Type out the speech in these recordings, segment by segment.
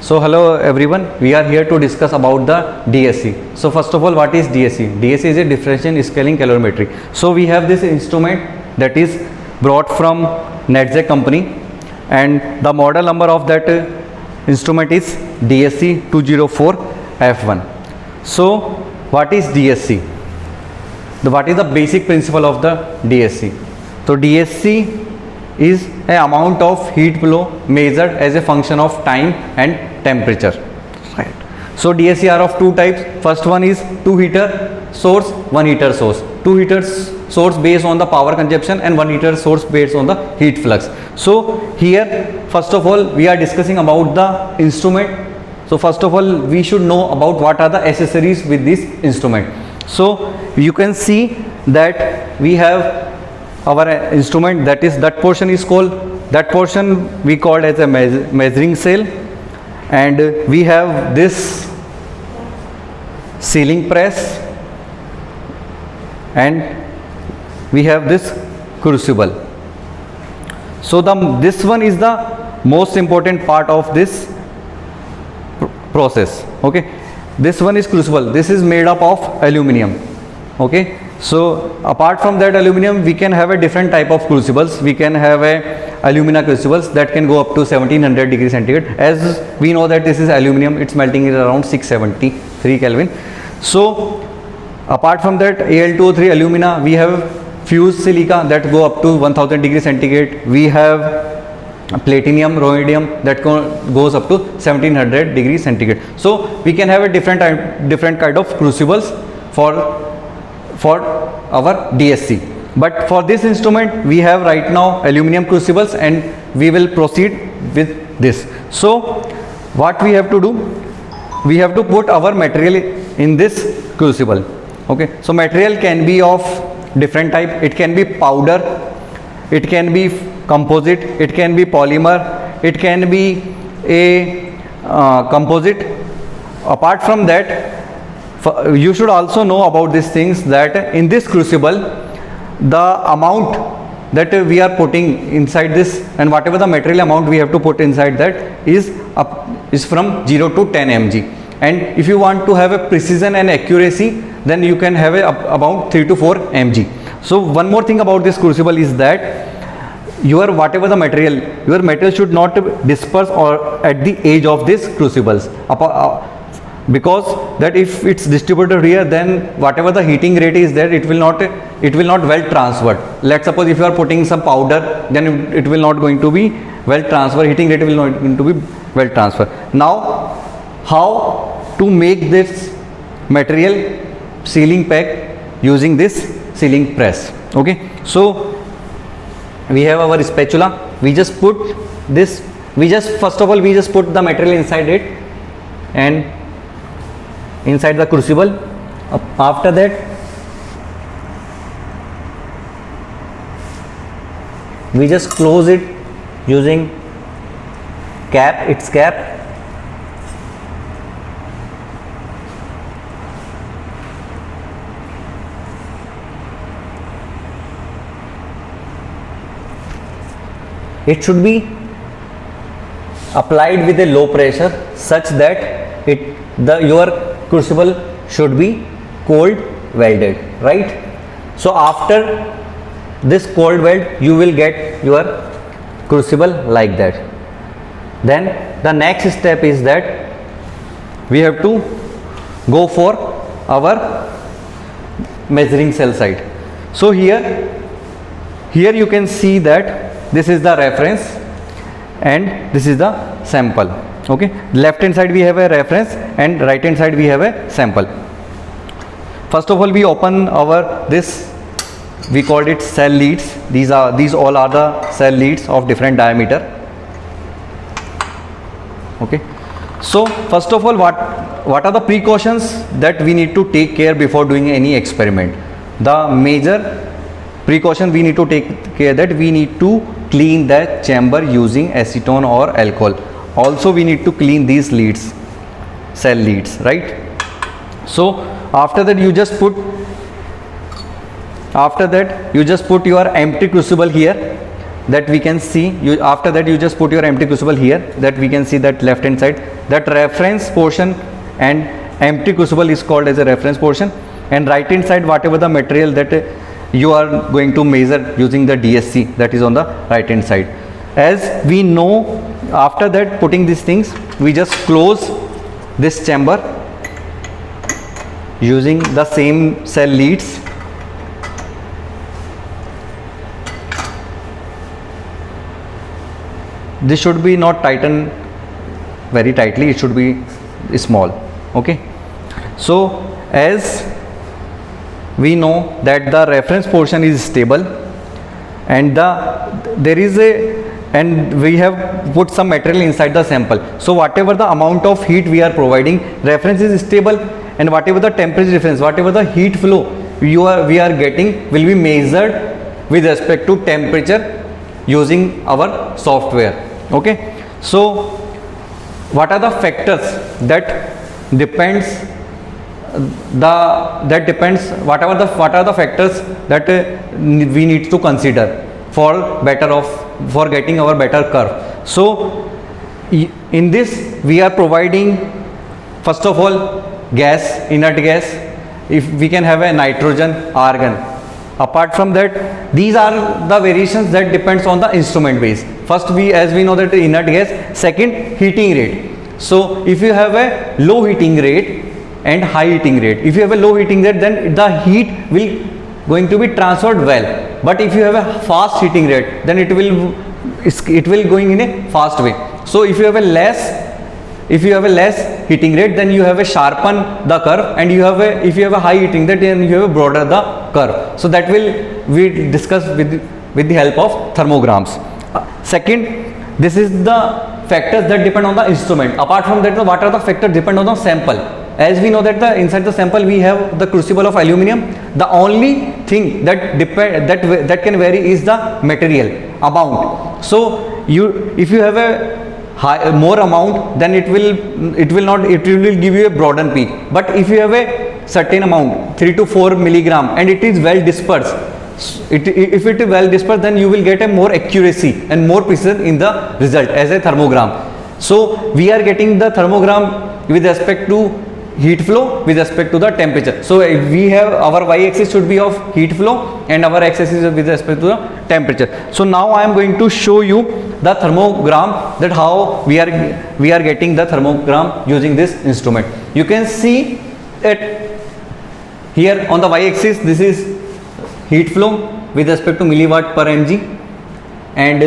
So hello everyone, we are here to discuss about the DSC. So first of all, what is DSC? DSC is a differential scaling calorimetry. So we have this instrument that is brought from Netze company, and the model number of that instrument is DSC 204F1. So what is DSC? What is the basic principle of the DSC? So DSC is an amount of heat flow measured as a function of time and temperature, right? So DSC are of two types. First one is 2 heater source, 1 heater source. 2 heater source based on the power consumption and 1 heater source based on the heat flux. So here first of all we are discussing about the instrument. So first of all we should know about what are the accessories with this instrument. So you can see that we have our instrument, that is, that portion is called, that portion we called as a measuring cell, and we have this sealing press, and we have this crucible. So this one is the most important part of this process. Okay, this one is crucible. This is made up of aluminum. Okay, so apart from that aluminum, we can have a different type of crucibles. We can have a alumina crucibles that can go up to 1700 degrees centigrade. As we know that this is aluminum, it's melting at around 673 Kelvin. So apart from that Al2O3 alumina, we have fused silica that go up to 1000 degrees centigrade. We have platinum, rhodium that goes up to 1700 degrees centigrade. So we can have a different kind of crucibles for our DSC. But for this instrument we have right now aluminum crucibles, and we will proceed with this. So what we have to do, we have to put our material in this crucible. Okay, so material can be of different type. It can be powder, it can be composite, it can be polymer, it can be a composite. Apart from that, you should also know about these things, that in this crucible the amount that we are putting inside this, and whatever the material amount we have to put inside that is from 0 to 10 mg. And if you want to have a precision and accuracy, then you can have about 3 to 4 mg. So one more thing about this crucible is that your material should not disperse or at the edge of this crucibles, because that if it's distributed here, then whatever the heating rate is there, it will not well transferred. Let's suppose if you are putting some powder, then it will not going to be well transferred, heating rate will not going to be well transferred. Now how to make this material sealing pack using this sealing press? Okay, so we have our spatula. We just put this, first of all we just put the material inside it and inside the crucible. After that we just close it using its cap. It should be applied with a low pressure such that your crucible should be cold welded, right? So after this cold weld you will get your crucible like that. Then the next step is that we have to go for our measuring cell side. So here you can see that this is the reference and this is the sample. Okay, left hand side we have a reference and right hand side we have a sample. First of all we open this, we called it cell leads. These all are the cell leads of different diameter. Okay, so first of all what are the precautions that we need to take care before doing any experiment? The major precaution we need to take care that we need to clean the chamber using acetone or alcohol. Also we need to clean these leads, cell leads, right? So after that you just put your empty crucible here, that we can see. After that you just put your empty crucible here, that we can see that left hand side that reference portion and empty crucible is called as a reference portion, and right hand side whatever the material that you are going to measure using the DSC, that is on the right hand side. As we know, after that putting these things, we just close this chamber using the same cell leads. This should be not tightened very tightly, it should be small. Okay, so as we know that the reference portion is stable, and there is a, and we have put some material inside the sample, so whatever the amount of heat we are providing, reference is stable, and whatever the temperature difference, whatever the heat flow we are getting will be measured with respect to temperature using our software. Okay, so what are the factors that depends what are the factors that we need to consider for getting our better curve. So in this we are providing, first of all, gas, inert gas. If we can have a nitrogen, argon. Apart from that, these are the variations that depends on the instrument base. First, as we know that inert gas. Second, heating rate. So if you have a low heating rate and high heating rate, if you have a low heating rate, then the heat will going to be transferred well, but if you have a fast heating rate, then it will going in a fast way. So if you have a less heating rate, then you have a sharpen the curve, and if you have a high heating rate, then you have a broader the curve. So that will we discuss with the help of thermograms. Second, this is the factors that depend on the instrument. Apart from that, what are the factors depend on the sample? As we know that inside the sample we have the crucible of aluminum. The only thing that can vary is the material amount. So if you have a more amount, then it will give you a broadened peak. But if you have a certain amount, 3 to 4 milligram, and it is well dispersed, if it is well dispersed, then you will get a more accuracy and more precision in the result as a thermogram. So we are getting the thermogram with respect to heat flow, with respect to the temperature. So we have our y-axis should be of heat flow, and our x-axis is with respect to the temperature. So now I am going to show you the thermogram, that how we are getting the thermogram using this instrument. You can see that here on the y-axis this is heat flow with respect to milliwatt per mg, and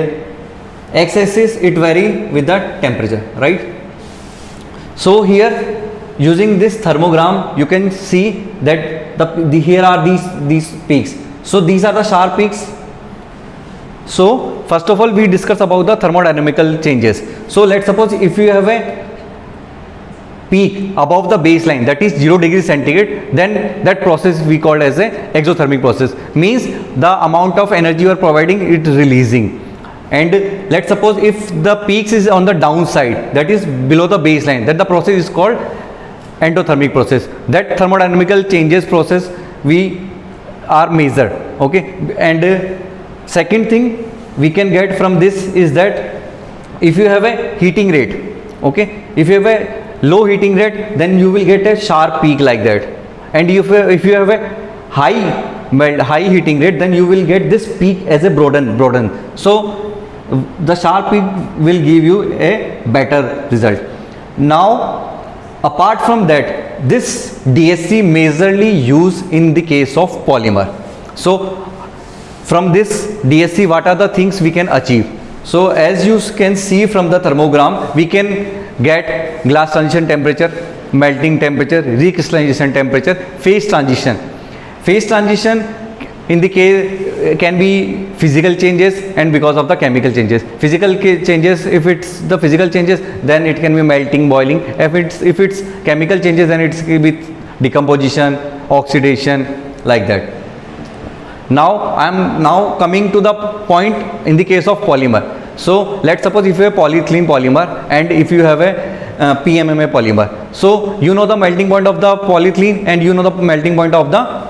x-axis it vary with the temperature, right? So here using this thermogram you can see that here are these peaks. So these are the sharp peaks. So first of all we discuss about the thermodynamical changes. So let's suppose if you have a peak above the baseline, that is 0 degree centigrade, then that process we call as a exothermic process, means the amount of energy you are providing it releasing. And let's suppose if the peaks is on the downside, that is below the baseline, then the process is called endothermic process. That thermodynamical changes process we are measured. Okay, and second thing we can get from this is that if you have a heating rate, okay, if you have a low heating rate, then you will get a sharp peak like that, and if you have a high heating rate, then you will get this peak as a broaden. So the sharp peak will give you a better result. Now apart from that, this DSC majorly used in the case of polymer. So from this DSC what are the things we can achieve? So as you can see from the thermogram, we can get glass transition temperature, melting temperature, recrystallization temperature, phase transition. Phase transition in the case can be physical changes and because of the chemical changes. Physical changes, if it's the physical changes, then it can be melting, boiling. If it's chemical changes, then it's with decomposition, oxidation, like that. Now I am now coming to the point in the case of polymer. So let's suppose if you have polyethylene polymer and if you have a PMMA polymer. So you know the melting point of the polyethylene and you know the melting point of the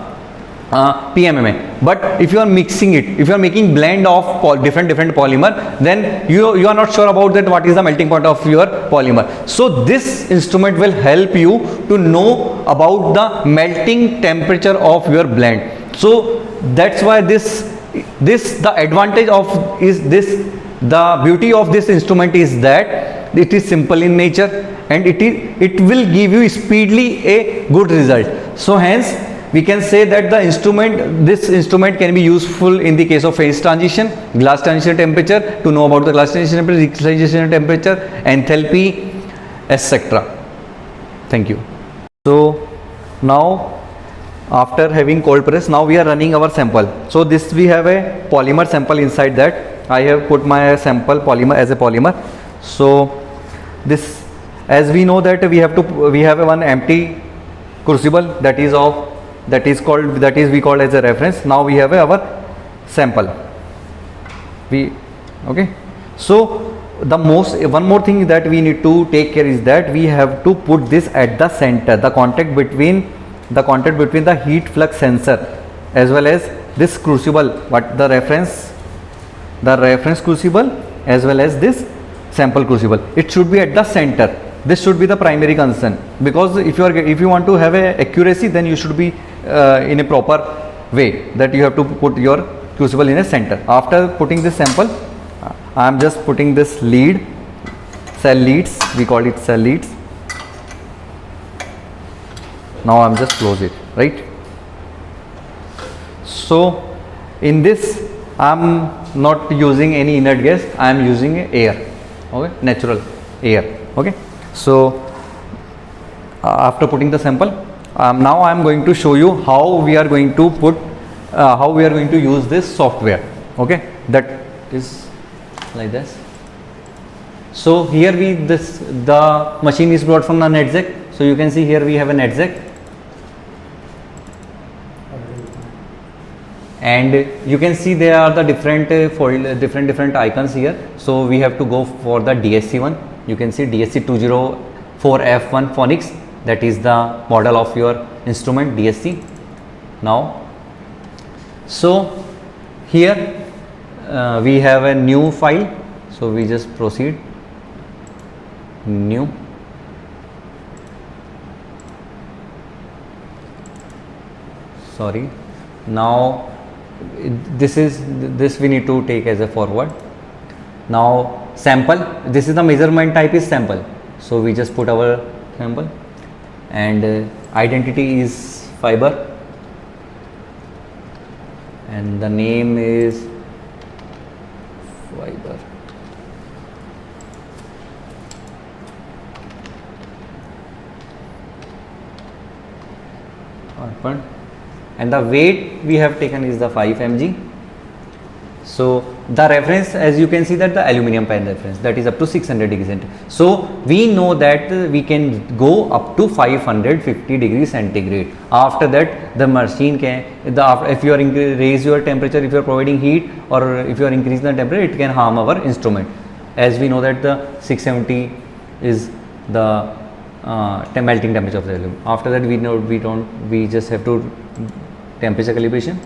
PMMA. But if you are mixing it, if you are making blend of different polymer, then you are not sure about that what is the melting point of your polymer. So this instrument will help you to know about the melting temperature of your blend. So that's why this the advantage of is this, the beauty of this instrument is that it is simple in nature, and it will give you speedily a good result. So hence we can say that this instrument can be useful in the case of phase transition, glass transition temperature, to know about the glass transition temperature, recrystallization temperature, enthalpy, etc. Thank you. So now, after having cold press, now we are running our sample. So this, we have a polymer sample inside that. I have put my sample polymer as a polymer. So this, as we know that we have one empty crucible that we call as a reference. Now we have our sample. Okay. So one more thing that we need to take care is that we have to put this at the center, the contact between the heat flux sensor as well as this crucible, the reference crucible as well as this sample crucible. It should be at the center. This should be the primary concern, because if you want to have a accuracy, then you should be in a proper way, that you have to put your crucible in a center. After putting this sample, I am just putting this cell leads, we call it cell leads. Now I am just close it, right? So in this I am not using any inert gas, I am using air, okay, natural air, okay. So after putting the sample, now I am going to show you how we are going to use this software, okay. That is like this. So here the machine is brought from the NetZec. So you can see here we have a NetZec, and you can see there are the different icons here. So we have to go for the DSC one. You can see DSC 204F1 Phonics, that is the model of your instrument DSC. Now, so here we have a new file, so we just proceed new. Sorry, now this we need to take as a forward. Now sample, this is the measurement type is sample, so we just put our sample, and identity is fiber, and the name is fiber. And the weight we have taken is the 5 mg. So the reference, as you can see, that the aluminum pan reference, that is up to 600 degrees centigrade. So we know that we can go up to 550 degrees centigrade. After that, the machine can, if you are raise your temperature, if you are providing heat, or if you are increasing the temperature, it can harm our instrument. As we know that the 670 is the melting temperature of the aluminum. After that, we just have to temperature calibration.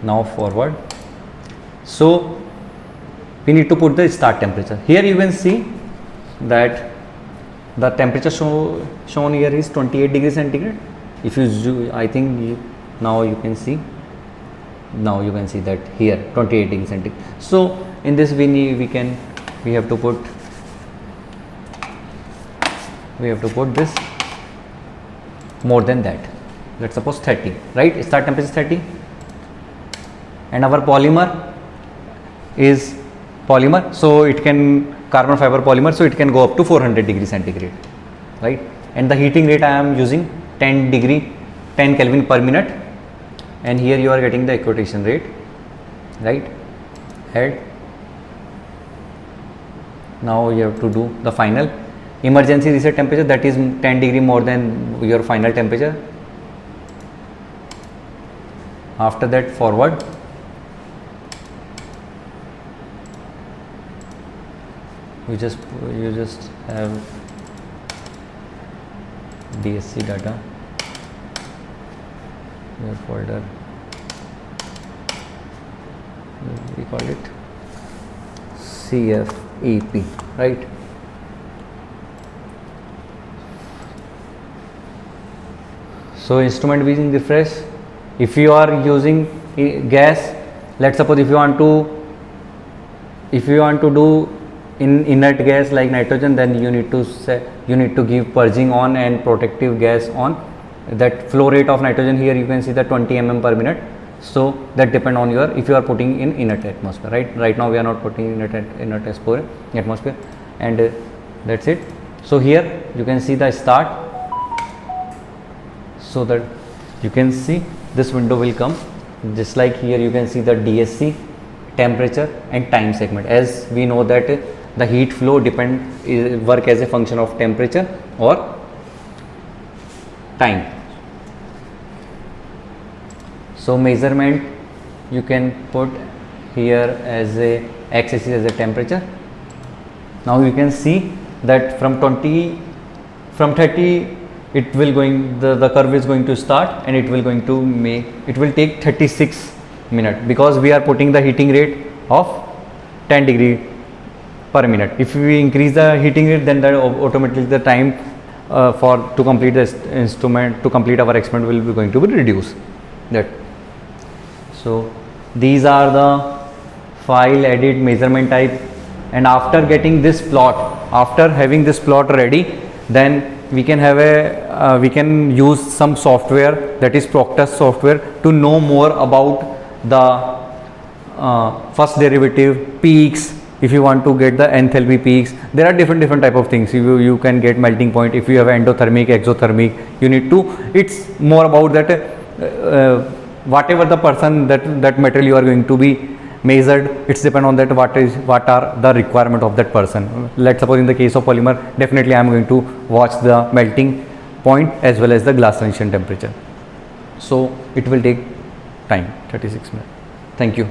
Now forward. So we need to put the start temperature. Here you can see that the temperature shown here is 28 degrees centigrade. If you zoom, I think now you can see that here 28 degrees centigrade. So in this we have to put this more than that. Let's suppose 30, right? Start temperature is 30. And our polymer is polymer, so it can carbon fiber polymer, so it can go up to 400 degrees centigrade, right? And the heating rate I am using 10 Kelvin per minute, and here you are getting the equation rate, right? Add. Now you have to do the final emergency reset temperature, that is 10 degree more than your final temperature. After that, forward. you just have DSC data, your folder, we call it CFEP, right? So instrument being refresh. If you are using gas, let's suppose if you want to do in inert gas like nitrogen, then you need to give purging on and protective gas on. That flow rate of nitrogen here you can see that 20 mm per minute. So that depend on your, if you are putting in inert atmosphere, right now we are not putting inert atmosphere, and that's it. So here you can see the start, so that you can see this window will come, just like here you can see the DSC, temperature and time segment. As we know that the heat flow work as a function of temperature or time. So measurement you can put here as a x-axis as a temperature. Now you can see that from 30 it will going, the curve is going to start, and it will take 36 minutes, because we are putting the heating rate of 10 degree per minute. If we increase the heating rate, then that automatically the time to complete the instrument, to complete our experiment will be going to be reduced. So these are the file, edit, measurement type, and after getting this plot, after having this plot ready, then we can have we can use some software, that is Proctus software, to know more about the first derivative, peaks. If you want to get the enthalpy peaks, there are different type of things. You can get melting point. If you have endothermic, exothermic, you need to, it's more about that whatever the person, that material you are going to be measured, it's depend on that what are the requirement of that person. Let's suppose in the case of polymer, definitely I am going to watch the melting point as well as the glass transition temperature. So it will take time, 36 minutes. Thank you.